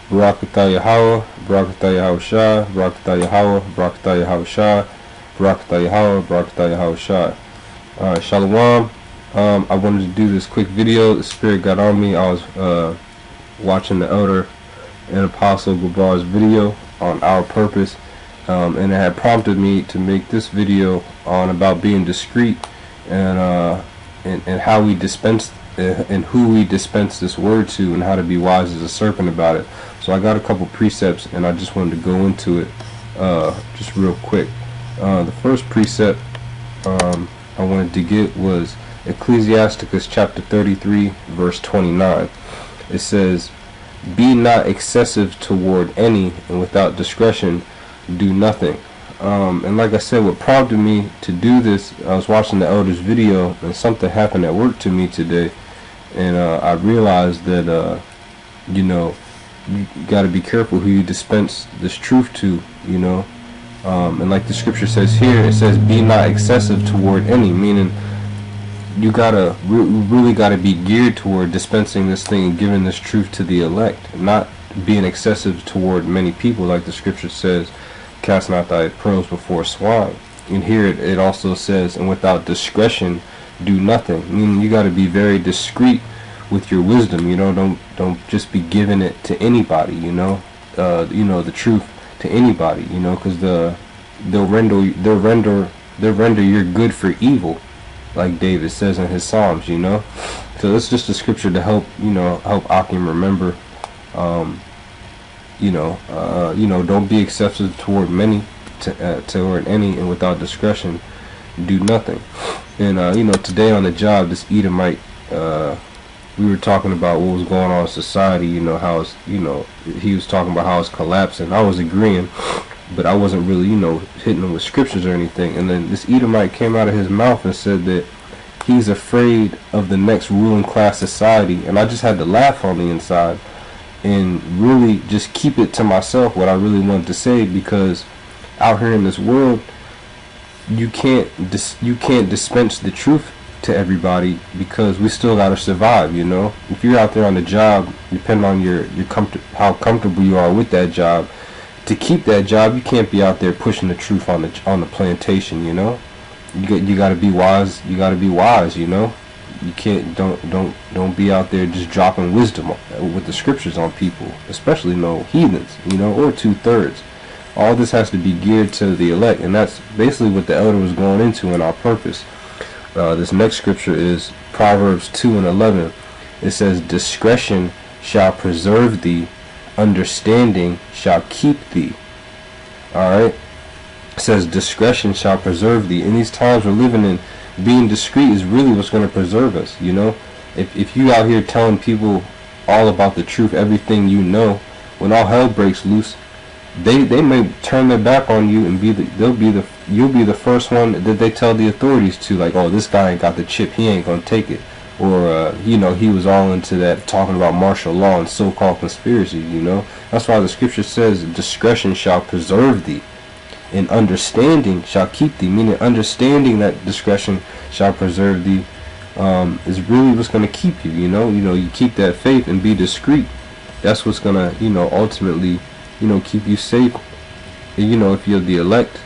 Barakatah Yahweh, Barakatah Yahweh Shah, Barakatah Yahweh, Barakatah Yahweh Shah, Barakatah Yahweh, Barakatah Yahweh Shah. Alright, Shalom. I wanted to do this quick video. The Spirit got on me. I was watching the Elder and Apostle Gabar's video on our purpose, and it had prompted me to make this video on about being discreet and how we dispense and who we dispense this word to, and how to be wise as a serpent about it. So I got a couple precepts, and I just wanted to go into it just real quick. The first precept I wanted to get was Ecclesiasticus chapter 33 verse 29. It says, "Be not excessive toward any, and without discretion do nothing." And like I said, what prompted me to do this, I was watching the Elder's video, and something happened at work to me today, and I realized that you know, you got to be careful who you dispense this truth to, you know. And like the scripture says here, it says, "Be not excessive toward any," meaning you really gotta be geared toward dispensing this thing and giving this truth to the elect, not being excessive toward many people, like the scripture says, "Cast not thy pearls before swine." And here it also says, "And without discretion do nothing," meaning you gotta be very discreet with your wisdom. You know, don't just be giving it to anybody. You know, the truth to anybody. You know, because they'll render your good for evil, like David says in his Psalms. You know, so it's just a scripture to help Akim remember. Don't be excessive toward many, toward any, and without discretion do nothing. And today on the job, this Edomite, we were talking about what was going on in society. You know how it's, he was talking about how it's collapsing. I was agreeing, but I wasn't really hitting him with scriptures or anything. And then this Edomite came out of his mouth and said that he's afraid of the next ruling class society, and I just had to laugh on the inside and really just keep it to myself what I really wanted to say, because out here in this world, you can't dispense the truth to everybody, because we still gotta survive. You know, if you're out there on the job, depending on how comfortable you are with that job, to keep that job, you can't be out there pushing the truth on the plantation. You know, you gotta be wise. You gotta be wise. You know, you can't don't be out there just dropping wisdom with the scriptures on people, especially heathens. You know, or 2/3. All this has to be geared to the elect, and that's basically what the Elder was going into in our purpose. This next scripture is Proverbs 2:11. It says, "Discretion shall preserve thee, understanding shall keep thee." Alright? It says discretion shall preserve thee. In these times we're living in, being discreet is really what's going to preserve us. You know, if you out here telling people all about the truth, everything you know, when all hell breaks loose, they may turn their back on you, and you'll be the first one that they tell the authorities to, like, "Oh, this guy ain't got the chip, he ain't gonna take it," or he was all into that, talking about martial law and so-called conspiracy. You know, that's why the scripture says, "Discretion shall preserve thee, and understanding shall keep thee," meaning understanding that discretion shall preserve thee is really what's gonna keep you. You keep that faith and be discreet. That's what's gonna ultimately keep you safe, if you're the elect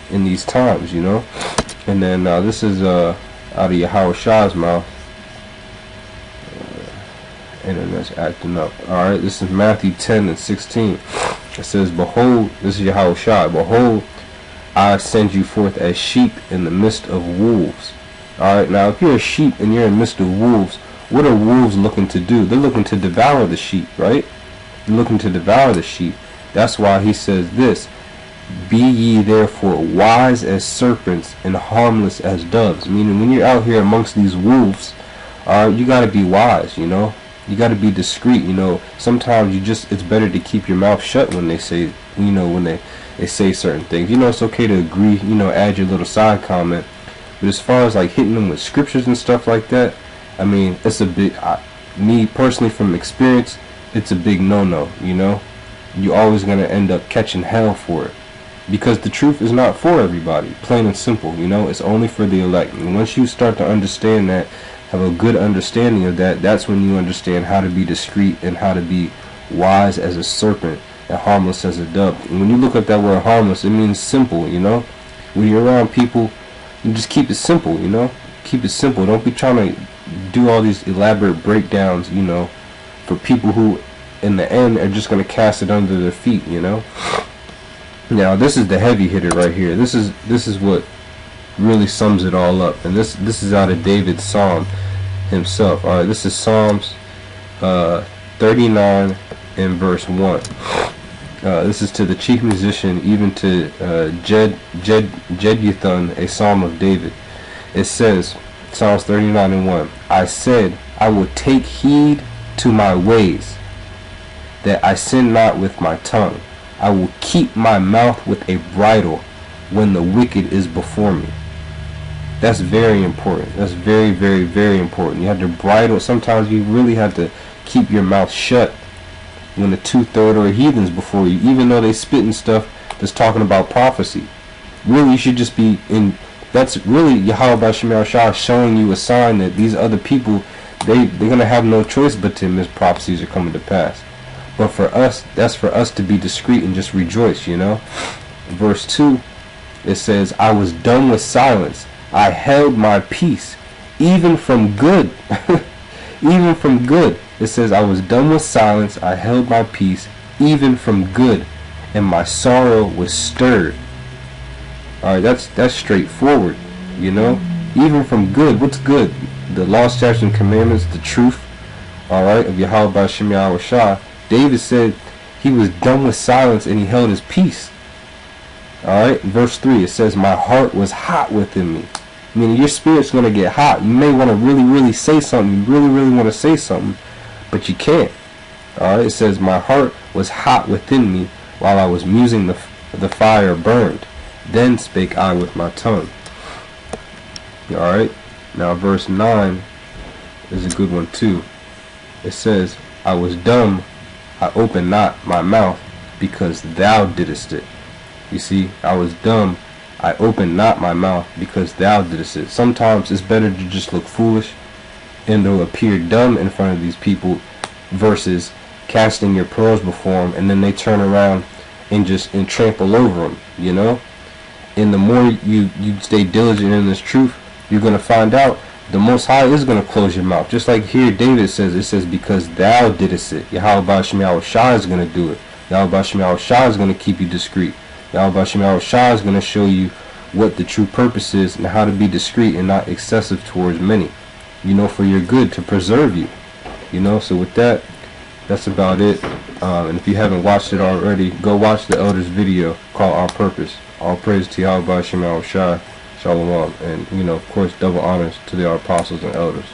in these times, And then this is out of Yahweh Shah's mouth. Internet's acting up. Alright, this is Matthew 10:16. It says, "Behold," this is Yahweh Shah, "Behold, I send you forth as sheep in the midst of wolves." Alright, now if you're a sheep and you're in the midst of wolves, what are wolves looking to do? They're looking to devour the sheep, right? They're looking to devour the sheep. That's why he says this, "Be ye therefore wise as serpents and harmless as doves," meaning when you're out here amongst these wolves, you got to be wise. You got to be discreet. Sometimes it's better to keep your mouth shut when they say, when they say certain things. It's okay to agree, add your little side comment, but as far as like hitting them with scriptures and stuff like that, I mean, it's a big, me personally from experience, it's a big no-no. You're always going to end up catching hell for it, because the truth is not for everybody, plain and simple. It's only for the elect. And once you start to understand that, have a good understanding of that, that's when you understand how to be discreet and how to be wise as a serpent and harmless as a dove. And when you look up that word harmless, it means simple, you know. When you're around people, you just keep it simple, you know. Keep it simple. Don't be trying to do all these elaborate breakdowns, you know, for people who in the end are just going to cast it under their feet, you know. Now this is the heavy hitter right here. This is what really sums it all up. And this is out of David's Psalm himself. Alright, this is Psalms 39 and verse 1. This is to the chief musician, even to Jeduthun, a psalm of David. It says, Psalms 39 and 1, I said, I will take heed to my ways, that I sin not with my tongue. I will keep my mouth with a bridle when the wicked is before me. That's very important. That's very, very, very important. You have to bridle. Sometimes you really have to keep your mouth shut when the two-third or heathens before you, even though they spitting stuff that's talking about prophecy. Really, you should just be in. That's really Yahweh Shemel Shah showing you a sign that these other people, they're gonna have no choice but to admit prophecies are coming to pass. But for us, that's for us to be discreet and just rejoice, you know. Verse 2, it says, I was dumb with silence. I held my peace, even from good. Even from good. It says, I was dumb with silence. I held my peace, even from good, and my sorrow was stirred. Alright, that's straightforward, you know. Even from good. What's good? The law, statutes, and commandments, the truth, alright, of Yahweh Shemel Shah. David said he was dumb with silence and he held his peace. Alright, verse 3, it says, my heart was hot within me. I mean, your spirit's going to get hot. You may want to really, really say something. You really, really want to say something, but you can't. Alright, it says, my heart was hot within me while I was musing the fire burned. Then spake I with my tongue. Alright, now verse 9 is a good one too. It says, I was dumb, I opened not my mouth, because thou didst it. You see, I was dumb, I opened not my mouth, because thou didst it. Sometimes it's better to just look foolish and to appear dumb in front of these people versus casting your pearls before them and then they turn around and trample over them, you know. And the more you stay diligent in this truth, you're going to find out the Most High is going to close your mouth. Just like here David says, it says, because thou didst it. Yahweh Shemel Shah is going to do it. Yahweh Shemel Shah is going to keep you discreet. Yahweh Shemel Shah is going to show you what the true purpose is and how to be discreet and not excessive towards many, you know, for your good, to preserve you, you know. So with that, that's about it. And if you haven't watched it already, go watch the elders video called On Purpose. All praise to Yahweh Shemel Shah. Shalom. And, you know, of course, double honors to the apostles and elders.